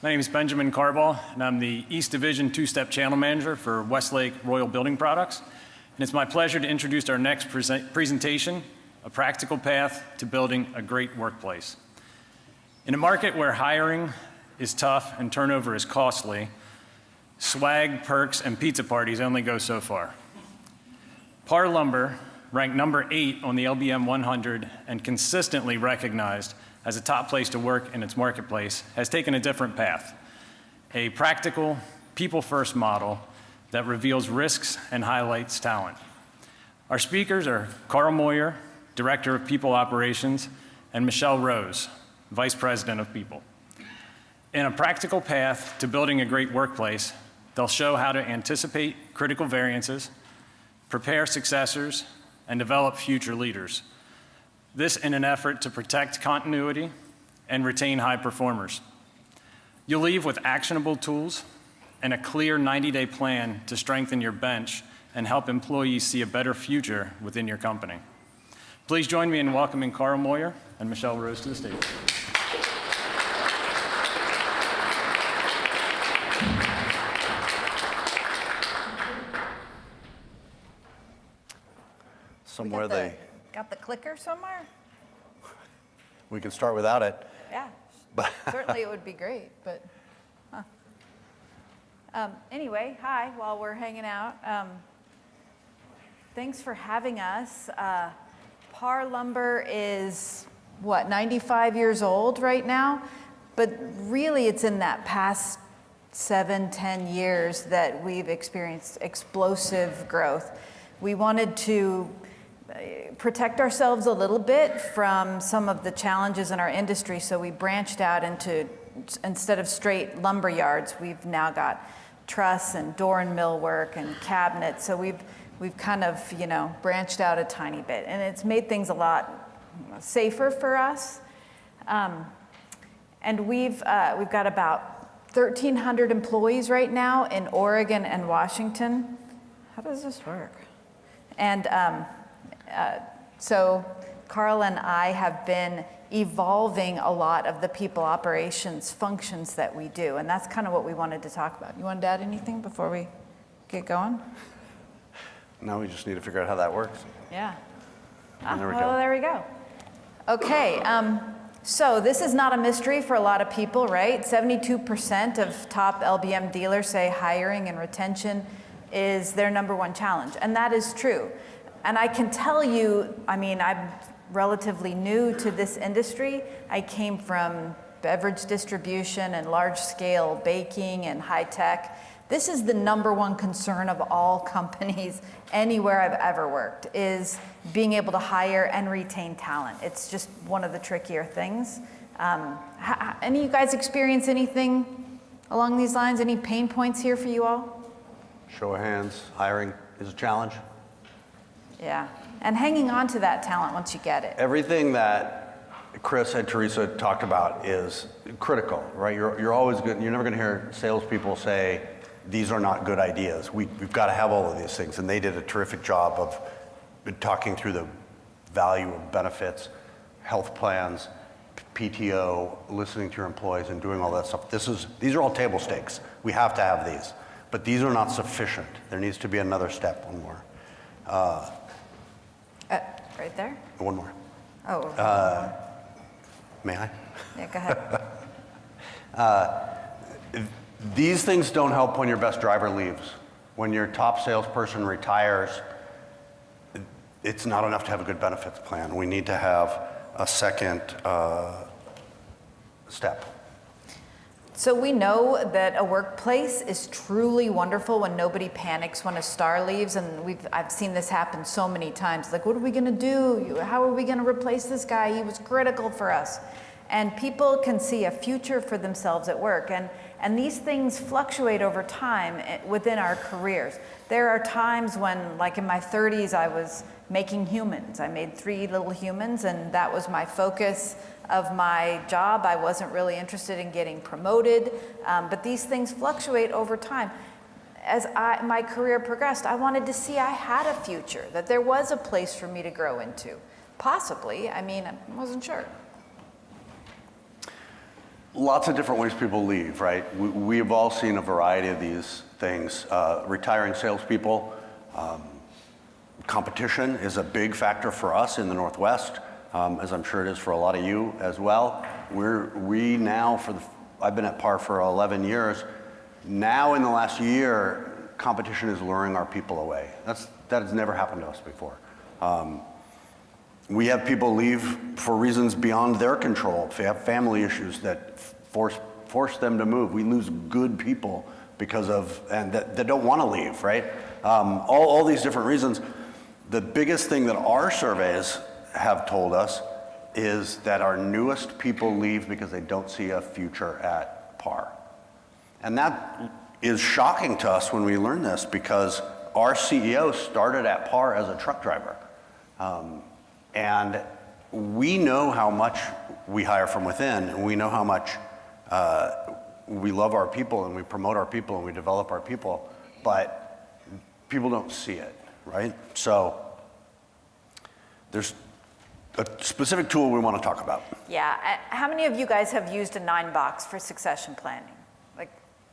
My name is Benjamin Carball, and I'm the East Division two-step channel manager for Westlake Royal Building Products. And it's my pleasure to introduce our next presentation, A Practical Path to Building a Great Workplace. In a market where hiring is tough and turnover is costly, swag, perks, and pizza parties only go so far. PARR Lumber, ranked number 8 on the LBM 100 and consistently recognized as a top place to work in its marketplace, has taken a different path. A practical, people-first model that reveals risks and highlights talent. Our speakers are Carl Moyer, Director of People Operations, and Michelle Rose, Vice President of People. In A Practical Path to Building a Great Workplace, they'll show how to anticipate critical variances, prepare successors, and develop future leaders. This in an effort to protect continuity and retain high performers. You'll leave with actionable tools and a clear 90-day plan to strengthen your bench and help employees see a better future within your company. Please join me in welcoming Carl Moyer and Michelle Rose to the stage. Somewhere Got the clicker somewhere? we can start without it. Yeah, certainly it would be great, but, anyway, hi, while we're hanging out. Thanks for having us. PARR Lumber is, 95 years old right now? But really it's in that past 7-10 years that we've experienced explosive growth. We wanted to protect ourselves a little bit from some of the challenges in our industry, so we branched out into, instead of straight lumber yards, we've now got truss and door and millwork and cabinets. So we've kind of, branched out a tiny bit, and it's made things a lot safer for us. And we've got about 1,300 employees right now in Oregon and Washington. How does this work? And so Carl and I have been evolving a lot of the people operations functions that we do, and that's kind of what we wanted to talk about. You wanted to add anything before we get going? Now we just need to figure out how that works. Yeah. There we go. Oh, there we go. Okay, so this is not a mystery for a lot of people, right? 72% of top LBM dealers say hiring and retention is their #1 challenge, and that is true. And I can tell you, I'm relatively new to this industry. I came from beverage distribution and large-scale baking and high-tech. This is the #1 concern of all companies anywhere I've ever worked, is being able to hire and retain talent. It's just one of the trickier things. Any of you guys experience anything along these lines? Any pain points here for you all? Show of hands, hiring is a challenge. Yeah, and hanging on to that talent once you get it. Everything that Chris and Teresa talked about is critical, right? You're always good. You're never going to hear salespeople say, these are not good ideas. We've got to have all of these things. And they did a terrific job of talking through the value of benefits, health plans, PTO, listening to your employees and doing all that stuff. These are all table stakes. We have to have these, but these are not sufficient. There needs to be another step, one more. Right there? One more. Oh. May I? Yeah, go ahead. These things don't help when your best driver leaves. When your top salesperson retires, it's not enough to have a good benefits plan. We need to have a second step. So we know that a workplace is truly wonderful when nobody panics when a star leaves, and I've seen this happen so many times. Like, what are we gonna do? How are we gonna replace this guy? He was critical for us. And people can see a future for themselves at work, and these things fluctuate over time within our careers. There are times when, like in my 30s, I was making humans. I made 3 little humans, and that was my focus of my job. I wasn't really interested in getting promoted, but these things fluctuate over time. As my career progressed, I wanted to see I had a future, that there was a place for me to grow into. Possibly, I wasn't sure. Lots of different ways people leave, right? We've all seen a variety of these things. Retiring salespeople, competition is a big factor for us in the Northwest, as I'm sure it is for a lot of you as well. We now, I've been at PARR for 11 years. Now in the last year, competition is luring our people away. That has never happened to us before. We have people leave for reasons beyond their control. If they have family issues that force them to move. We lose good people because of, and that don't want to leave, right? All these different reasons. The biggest thing that our surveys have told us is that our newest people leave because they don't see a future at PARR. And that is shocking to us when we learn this, because our CEO started at PARR as a truck driver. And we know how much we hire from within, and we know how much we love our people, and we promote our people, and we develop our people, but people don't see it, right? So there's a specific tool we want to talk about. Yeah, how many of you guys have used a 9-box for succession planning? Like,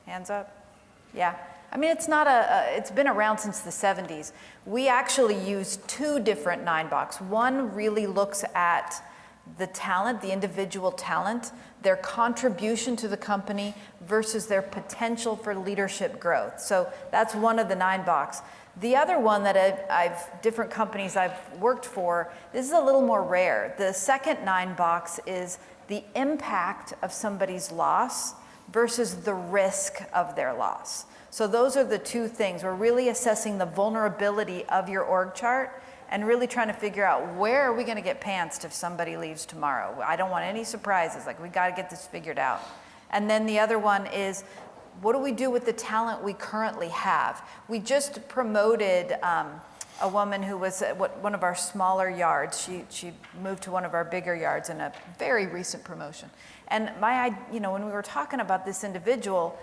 hands up? Yeah. I mean, it's not it's been around since the 70s. We actually use 2 different 9-box. One really looks at the talent, the individual talent, their contribution to the company versus their potential for leadership growth. So that's one of the 9-box. The other one that different companies I've worked for, this is a little more rare. The second 9-box is the impact of somebody's loss versus the risk of their loss. So those are the 2 things. We're really assessing the vulnerability of your org chart and really trying to figure out, where are we going to get pantsed if somebody leaves tomorrow? I don't want any surprises. Like, we got to get this figured out. And then the other one is, what do we do with the talent we currently have? We just promoted a woman who was at one of our smaller yards. She moved to one of our bigger yards in a very recent promotion. And when we were talking about this individual,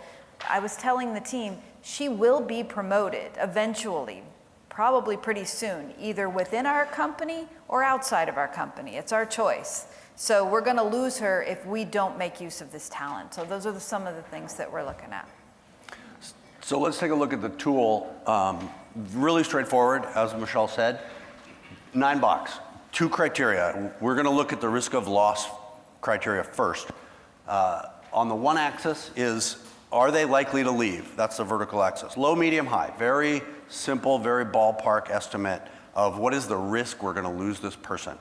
I was telling the team, she will be promoted eventually, probably pretty soon, either within our company or outside of our company. It's our choice. So we're going to lose her if we don't make use of this talent. So those are some of the things that we're looking at. So let's take a look at the tool. Really straightforward, as Michelle said. 9-box, 2 criteria. We're going to look at the risk of loss criteria first. On the one axis is, are they likely to leave? That's the vertical axis. Low, medium, high. Very simple, very ballpark estimate of what is the risk we're going to lose this person.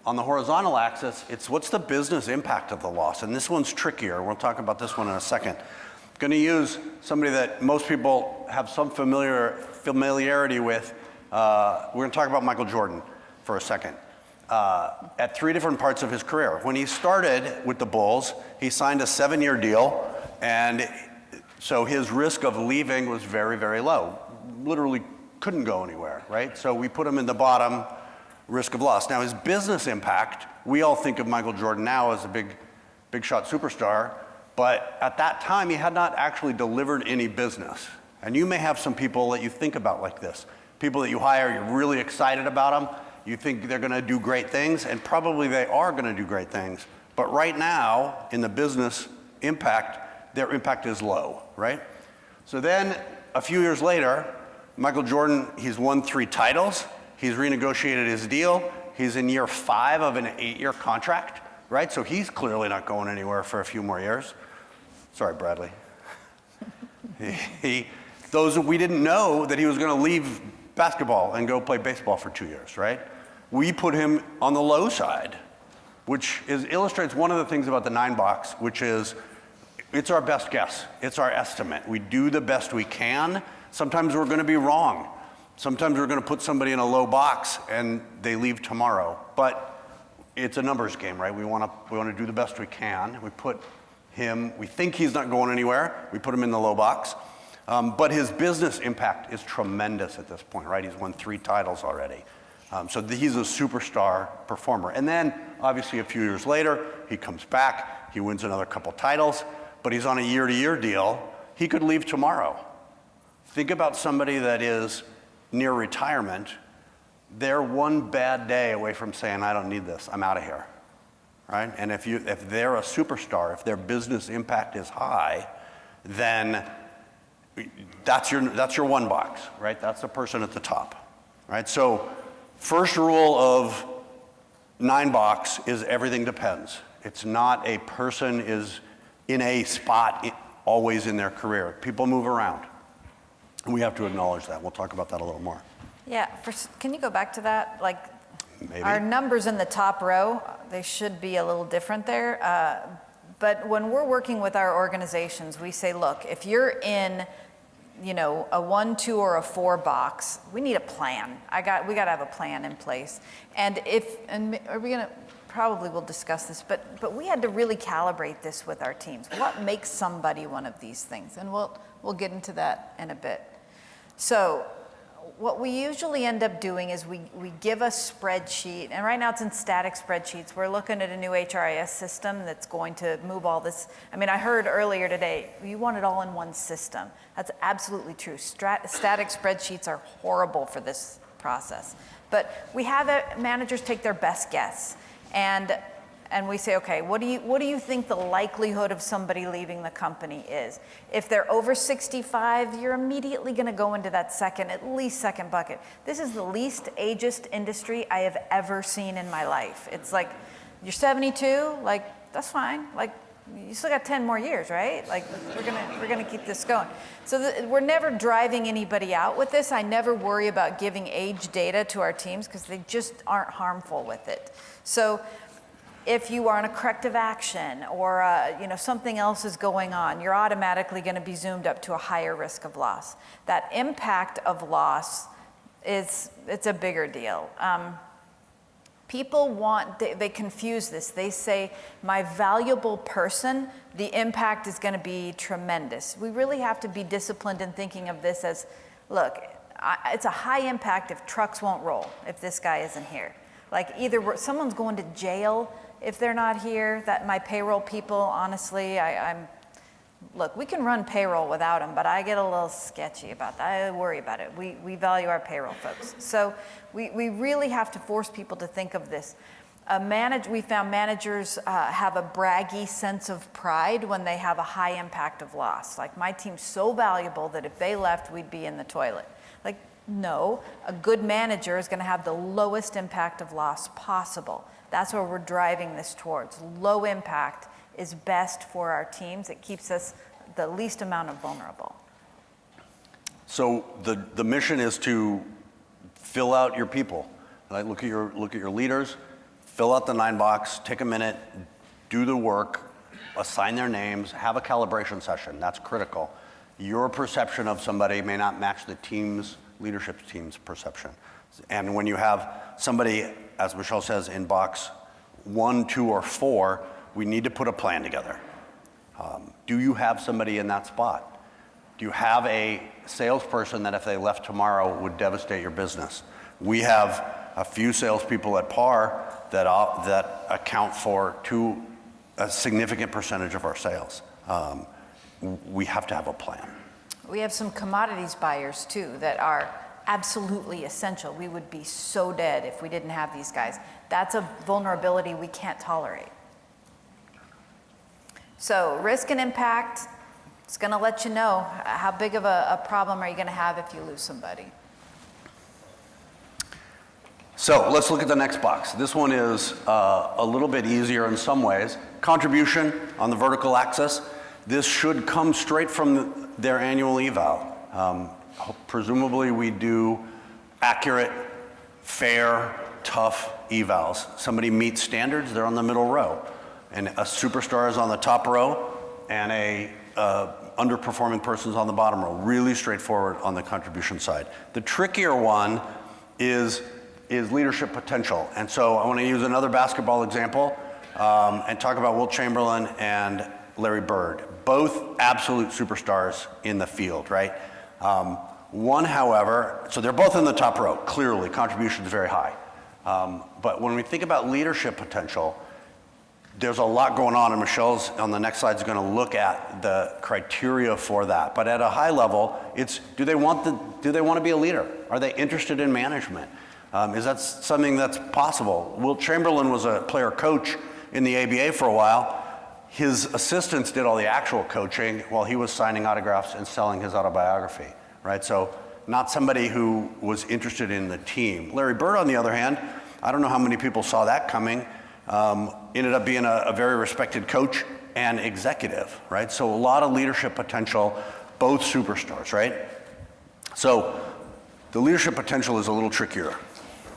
On the horizontal axis, it's what's the business impact of the loss? And this one's trickier. We'll talk about this one in a second. Going to use somebody that most people have some familiarity with. We're going to talk about Michael Jordan for a second. At 3 different parts of his career. When he started with the Bulls, he signed a 7-year deal, and so his risk of leaving was very, very low. Literally couldn't go anywhere, right? So we put him in the bottom, risk of loss. Now his business impact, we all think of Michael Jordan now as a big shot superstar, but at that time he had not actually delivered any business. And you may have some people that you think about like this. People that you hire, you're really excited about them, you think they're gonna do great things, and probably they are gonna do great things. But right now, in the business impact, their impact is low, right? So then, a few years later, Michael Jordan, he's won 3 titles, he's renegotiated his deal, he's in year 5 of an 8-year contract, right? So he's clearly not going anywhere for a few more years. Sorry, Bradley. We didn't know that he was gonna leave basketball and go play baseball for 2 years, right? We put him on the low side, which illustrates one of the things about the 9-box, which is, it's our best guess. It's our estimate. We do the best we can. Sometimes we're going to be wrong. Sometimes we're going to put somebody in a low box and they leave tomorrow. But it's a numbers game, right? We want to do the best we can. We think he's not going anywhere. We put him in the low box. But his business impact is tremendous at this point, right? He's won 3 titles already. So he's a superstar performer. And then, obviously, a few years later, he comes back. He wins another couple titles. But he's on a year-to-year deal. He could leave tomorrow. Think about somebody that is near retirement. They're one bad day away from saying, I don't need this, I'm out of here. right? And if they're a superstar, if their business impact is high, then that's your one box, right? That's the person at the top, right? So first rule of 9 box is everything depends. It's not a person is in a spot always in their career. People move around. And we have to acknowledge that. We'll talk about that a little more. Yeah, can you go back to that? Like, Maybe. our numbers in the top row, they should be a little different there. But when we're working with our organizations, we say, look, if you're in, a 1, 2, or a 4 box, we need a plan. We got to have a plan in place. And are we gonna? Probably we'll discuss this, but we had to really calibrate this with our teams. What makes somebody one of these things? And we'll get into that in a bit. So what we usually end up doing is we give a spreadsheet, and right now it's in static spreadsheets. We're looking at a new HRIS system that's going to move all this. I mean, I heard earlier today, you want it all in one system. That's absolutely true. Static spreadsheets are horrible for this process. But we have managers take their best guess, and we say, okay, what do you think the likelihood of somebody leaving the company is? If they're over 65, you're immediately going to go into that at least second bucket. This is the least ageist industry I have ever seen in my life. It's like, you're 72, like, that's fine. Like, you still got 10 more years, right? Like, we're gonna keep this going. So we're never driving anybody out with this. I never worry about giving age data to our teams because they just aren't harmful with it. So if you are in a corrective action or something else is going on, you're automatically going to be zoomed up to a higher risk of loss. That impact of loss it's a bigger deal. People they confuse this. They say, my valuable person, the impact is going to be tremendous. We really have to be disciplined in thinking of this as, look, it's a high impact if trucks won't roll, if this guy isn't here. Like either someone's going to jail if they're not here, that my payroll people, honestly, look, we can run payroll without them, but I get a little sketchy about that. I worry about it. We value our payroll folks. So we really have to force people to think of this. We found managers have a braggy sense of pride when they have a high impact of loss. Like, my team's so valuable that if they left, we'd be in the toilet. Like, no, a good manager is going to have the lowest impact of loss possible. That's where we're driving this towards. Low impact is best for our teams. It keeps us the least amount of vulnerable. So the mission is to fill out your people. Right? Look at your leaders, fill out the 9 box, take a minute, do the work, assign their names, have a calibration session. That's critical. Your perception of somebody may not match the leadership team's perception. And when you have somebody, as Michelle says, in box 1, 2, or 4, we need to put a plan together. Do you have somebody in that spot? Do you have a salesperson that if they left tomorrow would devastate your business? We have a few salespeople at PARR that account for a significant percentage of our sales. We have to have a plan. We have some commodities buyers too that are absolutely essential. We would be so dead if we didn't have these guys. That's a vulnerability we can't tolerate. So risk and impact, it's going to let you know how big of a problem are you going to have if you lose somebody. So let's look at the next box. This one is a little bit easier in some ways. Contribution on the vertical axis. This should come straight from their annual eval. Presumably we do accurate, fair, tough evals. Somebody meets standards, they're on the middle row. And a superstar is on the top row, and a underperforming person's on the bottom row. Really straightforward on the contribution side. The trickier one is leadership potential. And so I want to use another basketball example and talk about Wilt Chamberlain and Larry Bird. Both absolute superstars in the field, right? One, however, so they're both in the top row. Clearly, contribution is very high. But when we think about leadership potential, there's a lot going on, and Michelle's on the next slide is going to look at the criteria for that. But at a high level, it's do they want to be a leader? Are they interested in management? Is that something that's possible? Wilt Chamberlain was a player coach in the ABA for a while, his assistants did all the actual coaching while he was signing autographs and selling his autobiography, right? So not somebody who was interested in the team. Larry Bird, on the other hand, I don't know how many people saw that coming, ended up being a very respected coach and executive, right? So a lot of leadership potential, both superstars, right? So the leadership potential is a little trickier.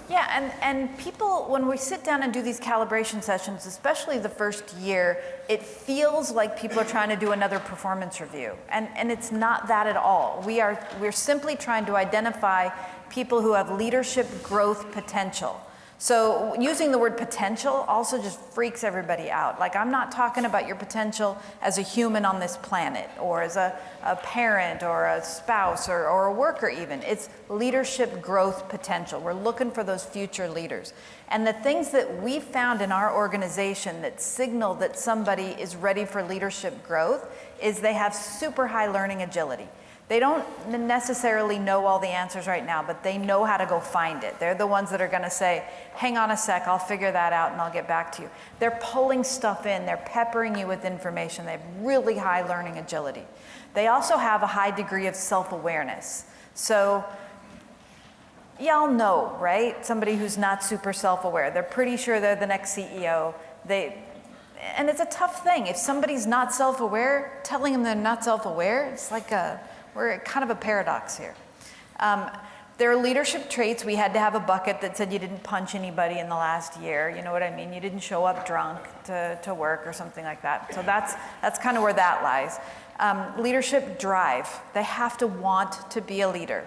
Yeah, and people, when we sit down and do these calibration sessions, especially the first year, it feels like people are trying to do another performance review. And it's not that at all. We're simply trying to identify people who have leadership growth potential. So using the word potential also just freaks everybody out. Like, I'm not talking about your potential as a human on this planet, or as a parent, or a spouse, or a worker even. It's leadership growth potential. We're looking for those future leaders. And the things that we found in our organization that signal that somebody is ready for leadership growth is they have super high learning agility. They don't necessarily know all the answers right now, but they know how to go find it. They're the ones that are going to say, hang on a sec, I'll figure that out and I'll get back to you. They're pulling stuff in. They're peppering you with information. They have really high learning agility. They also have a high degree of self-awareness. So y'all know, right? Somebody who's not super self-aware. They're pretty sure they're the next CEO. And it's a tough thing. If somebody's not self-aware, telling them they're not self-aware, it's like we're at kind of a paradox here. There are leadership traits. We had to have a bucket that said you didn't punch anybody in the last year. You know what I mean? You didn't show up drunk to work or something like that. So that's kind of where that lies. Leadership drive. They have to want to be a leader.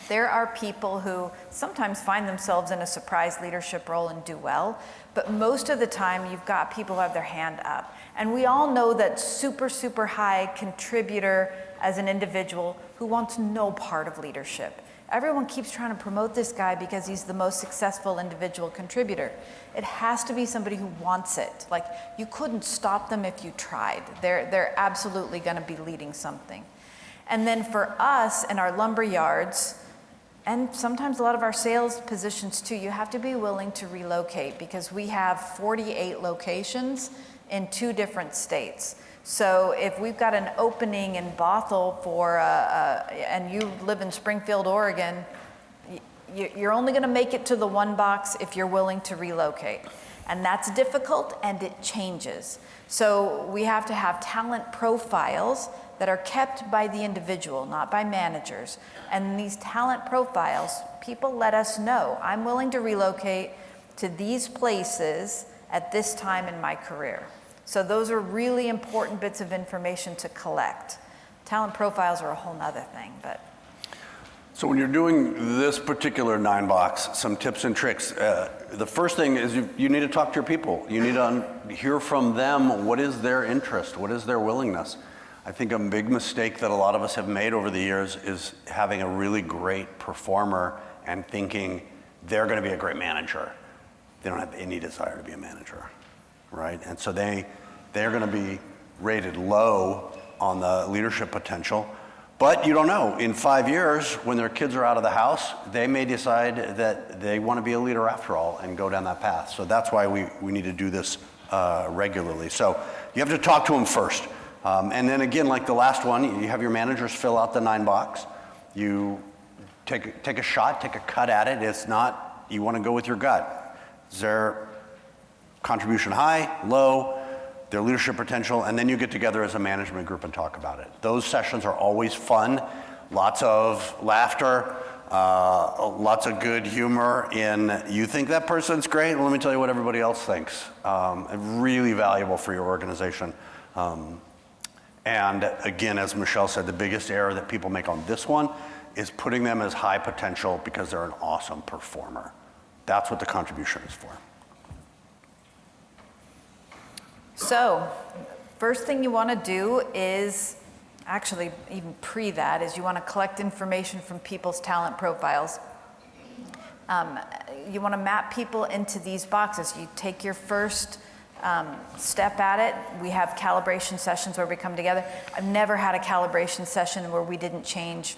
There are people who sometimes find themselves in a surprise leadership role and do well, but most of the time you've got people who have their hand up. And we all know that super, super high contributor as an individual who wants no part of leadership. Everyone keeps trying to promote this guy because he's the most successful individual contributor. It has to be somebody who wants it. Like, you couldn't stop them if you tried. They're absolutely going to be leading something. And then for us in our lumber yards, and sometimes a lot of our sales positions too, you have to be willing to relocate because we have 48 locations in 2 different states. So if we've got an opening in Bothell and you live in Springfield, Oregon, you're only going to make it to the one box if you're willing to relocate. And that's difficult and it changes. So we have to have talent profiles that are kept by the individual, not by managers. And these talent profiles, people let us know, I'm willing to relocate to these places at this time in my career. So those are really important bits of information to collect. Talent profiles are a whole nother thing, but. So when you're doing this particular 9-box, some tips and tricks, the first thing is you need to talk to your people. You need to hear from them, what is their interest, what is their willingness. I think a big mistake that a lot of us have made over the years is having a really great performer and thinking they're going to be a great manager. They don't have any desire to be a manager, right? And so they're going to be rated low on the leadership potential. But you don't know. In 5 years, when their kids are out of the house, they may decide that they want to be a leader after all and go down that path. So that's why we need to do this regularly. So you have to talk to them first. And then again, like the last one, you have your managers fill out the 9-box. You take a shot, take a cut at it. It's not, you want to go with your gut. Is their contribution high, low, their leadership potential, and then you get together as a management group and talk about it. Those sessions are always fun, lots of laughter, lots of good humor in, you think that person's great? Well, let me tell you what everybody else thinks. Really valuable for your organization. And again, as Michelle said, the biggest error that people make on this one is putting them as high potential because they're an awesome performer. That's what the contribution is for. So, first thing you want to do is, actually even pre that, is you want to collect information from people's talent profiles. You want to map people into these boxes. You take your first step at it. We have calibration sessions where we come together. I've never had a calibration session where we didn't change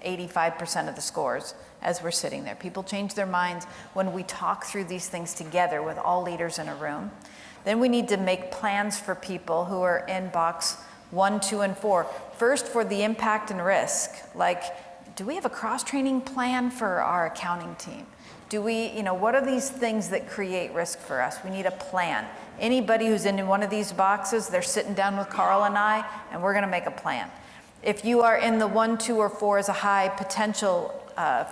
85% of the scores as we're sitting there. People change their minds when we talk through these things together with all leaders in a room. Then we need to make plans for people who are in box 1, 2, and 4. First, for the impact and risk. Like, do we have a cross-training plan for our accounting team? Do we, what are these things that create risk for us? We need a plan. Anybody who's in one of these boxes, they're sitting down with Carl and I, and we're gonna make a plan. If you are in the 1, 2, or 4 as a high potential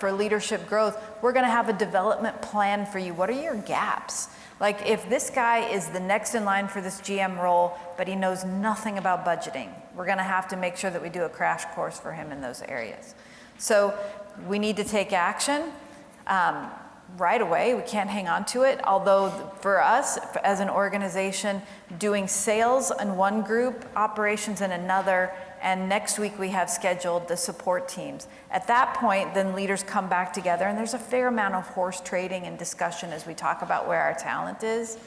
for leadership growth, we're gonna have a development plan for you. What are your gaps? Like, if this guy is the next in line for this GM role, but he knows nothing about budgeting, we're gonna have to make sure that we do a crash course for him in those areas. So we need to take action right away. We can't hang on to it. Although for us, as an organization, doing sales in one group, operations in another, and next week we have scheduled the support teams. At that point, then leaders come back together, and there's a fair amount of horse trading and discussion as we talk about where our talent is.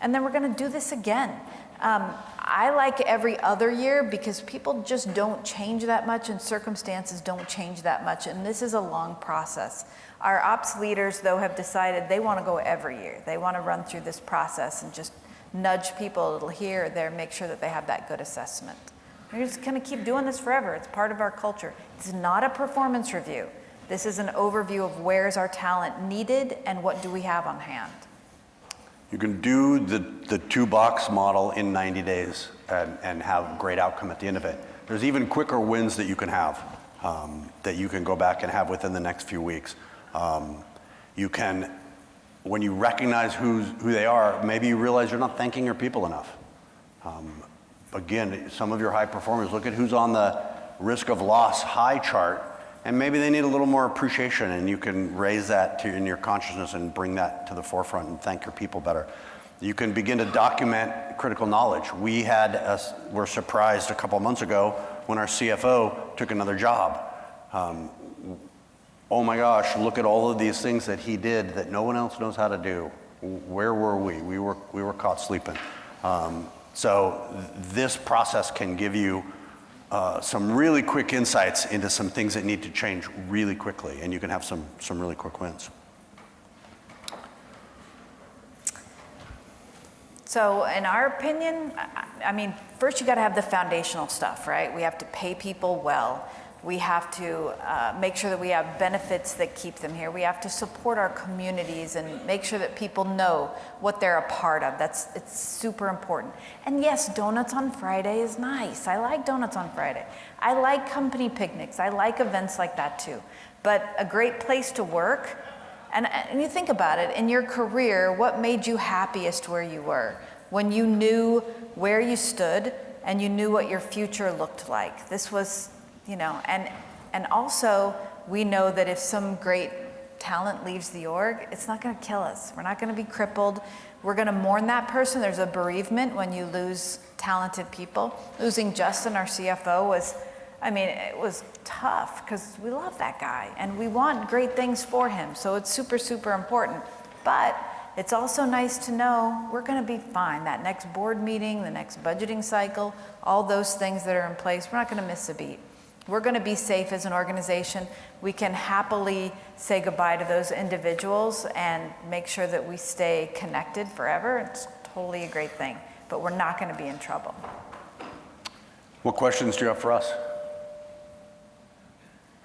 And then we're gonna do this again. I like every other year because people just don't change that much and circumstances don't change that much, and this is a long process. Our ops leaders, though, have decided they want to go every year. They want to run through this process and just nudge people a little here or there, make sure that they have that good assessment. We're just going to keep doing this forever. It's part of our culture. It's not a performance review. This is an overview of where's our talent needed and what do we have on hand. You can do the 2-box model in 90 days and have great outcome at the end of it. There's even quicker wins that you can have that you can go back and have within the next few weeks. You can, when you recognize who they are, maybe you realize you're not thanking your people enough. Again, some of your high performers, look at who's on the risk of loss high chart, and maybe they need a little more appreciation, and you can raise that in your consciousness and bring that to the forefront and thank your people better. You can begin to document critical knowledge. We're surprised a couple months ago when our CFO took another job. Oh my gosh, look at all of these things that he did that no one else knows how to do. Where were we? We were caught sleeping. So this process can give you some really quick insights into some things that need to change really quickly, and you can have some really quick wins. So in our opinion, I mean, first you got to have the foundational stuff, right? We have to pay people well. We have to make sure that we have benefits that keep them here. We have to support our communities and make sure that people know what they're a part of. It's super important. And yes, donuts on Friday is nice. I like donuts on Friday. I like company picnics. I like events like that too. But a great place to work, and you think about it, in your career, what made you happiest where you were? When you knew where you stood and you knew what your future looked like. This was, and also we know that if some great talent leaves the org, it's not going to kill us. We're not going to be crippled. We're going to mourn that person. There's a bereavement when you lose talented people. Losing Justin, our CFO, it was tough because we love that guy and we want great things for him. So it's super, super important. But it's also nice to know we're going to be fine. That next board meeting, the next budgeting cycle, all those things that are in place, we're not going to miss a beat. We're going to be safe as an organization. We can happily say goodbye to those individuals and make sure that we stay connected forever. It's totally a great thing, but we're not going to be in trouble. What questions do you have for us?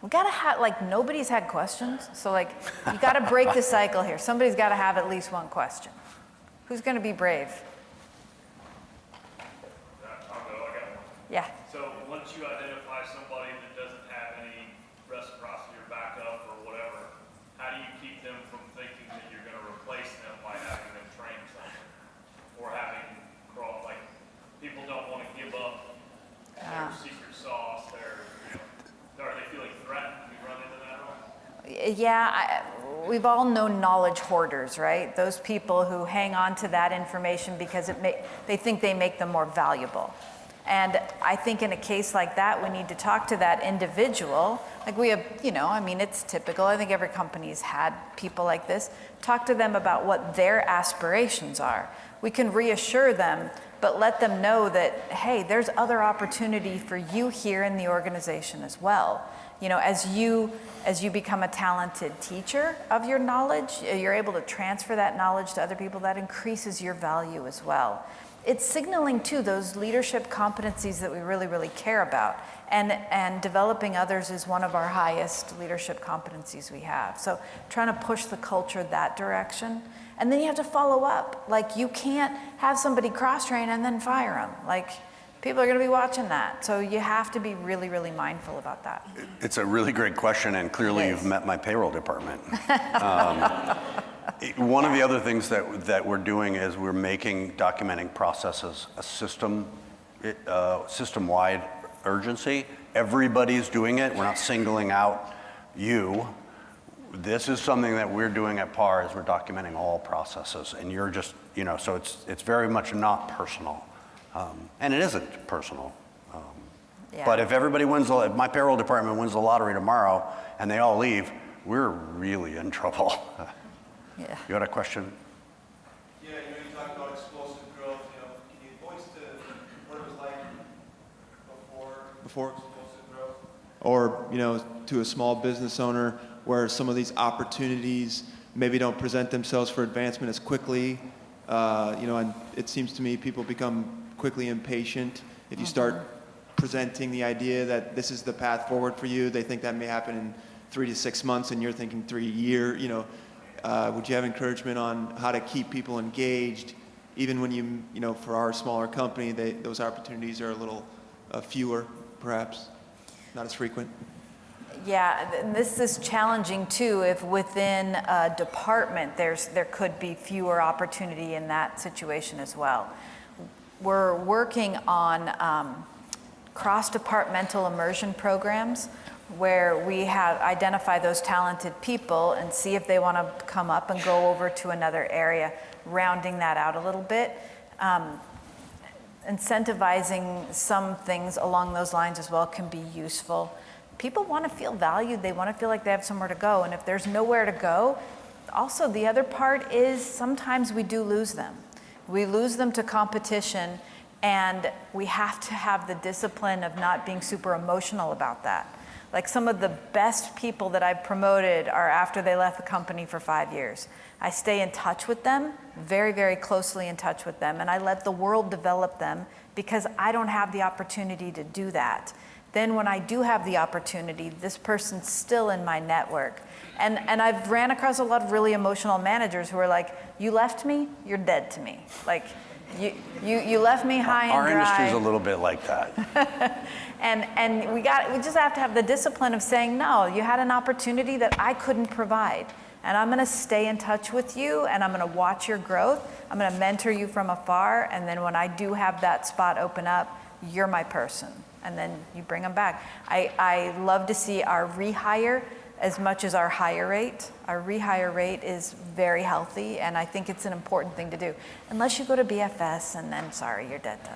We got to have, nobody's had questions. So you got to break the cycle here. Somebody's got to have at least one question. Who's going to be brave? I'll go, I got one. Yeah. So once you identify somebody that doesn't have any reciprocity or backup or whatever, how do you keep them from thinking that you're going to replace them by having them train something? Or having people don't want to give up their secret sauce, are they feeling threatened? Do we run into that at all? Yeah, we've all known knowledge hoarders, right? Those people who hang on to that information because they think they make them more valuable. And I think in a case like that, we need to talk to that individual. We have, it's typical. I think every company's had people like this. Talk to them about what their aspirations are. We can reassure them, but let them know that, hey, there's other opportunity for you here in the organization as well. as you become a talented teacher of your knowledge, you're able to transfer that knowledge to other people. That increases your value as well. It's signaling too those leadership competencies that we really, really care about. And developing others is one of our highest leadership competencies we have. So trying to push the culture that direction. And then you have to follow up. Like, you can't have somebody cross-train and then fire them. Like, people are going to be watching that. So you have to be really, really mindful about that. It's a really great question, and clearly you've met my payroll department. One of the other things that we're doing is we're making documenting processes a system-wide urgency. Everybody's doing it. We're not singling out you. This is something that we're doing at PARR, is we're documenting all processes, and you're just, so it's very much not personal. And it isn't personal. Yeah. But if everybody if my payroll department wins the lottery tomorrow and they all leave, we're really in trouble. Yeah. You had a question? Yeah, you talked about explosive growth. Can you voice what it was like before explosive growth? Or, to a small business owner where some of these opportunities maybe don't present themselves for advancement as quickly. And it seems to me people become quickly impatient. If you start presenting the idea that this is the path forward for you, they think that may happen in 3 to 6 months, and you're thinking 3 years. Would you have encouragement on how to keep people engaged, even when for our smaller company, those opportunities are a little fewer, perhaps, not as frequent? Yeah, and this is challenging too. If within a department there could be fewer opportunity in that situation as well. We're working on cross-departmental immersion programs where we have identify those talented people and see if they want to come up and go over to another area, rounding that out a little bit. Incentivizing some things along those lines as well can be useful. People want to feel valued. They want to feel like they have somewhere to go. And if there's nowhere to go, also the other part is sometimes we do lose them. We lose them to competition, and we have to have the discipline of not being super emotional about that. Like, some of the best people that I've promoted are after they left the company for 5 years. I stay in touch with them, very, very closely in touch with them, and I let the world develop them because I don't have the opportunity to do that. Then when I do have the opportunity, this person's still in my network. And I've ran across a lot of really emotional managers who are like, you left me, you're dead to me. Like, you left me high and dry. Our industry's a little bit like that. And we just have to have the discipline of saying, no, you had an opportunity that I couldn't provide. And I'm gonna stay in touch with you, and I'm gonna watch your growth. I'm gonna mentor you from afar, and then when I do have that spot open up, you're my person. And then you bring them back. I love to see our rehire as much as our hire rate. Our rehire rate is very healthy, and I think it's an important thing to do. Unless you go to BFS, and then, sorry, you're dead to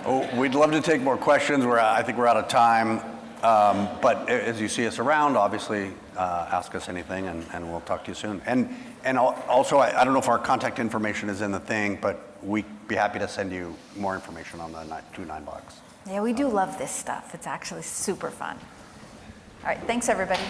us. We'd love to take more questions. I think we're out of time. But as you see us around, obviously, ask us anything, and we'll talk to you soon. And also, I don't know if our contact information is in the thing, but we'd be happy to send you more information on the 2.9 box. Yeah, we do love this stuff. It's actually super fun. All right, thanks everybody.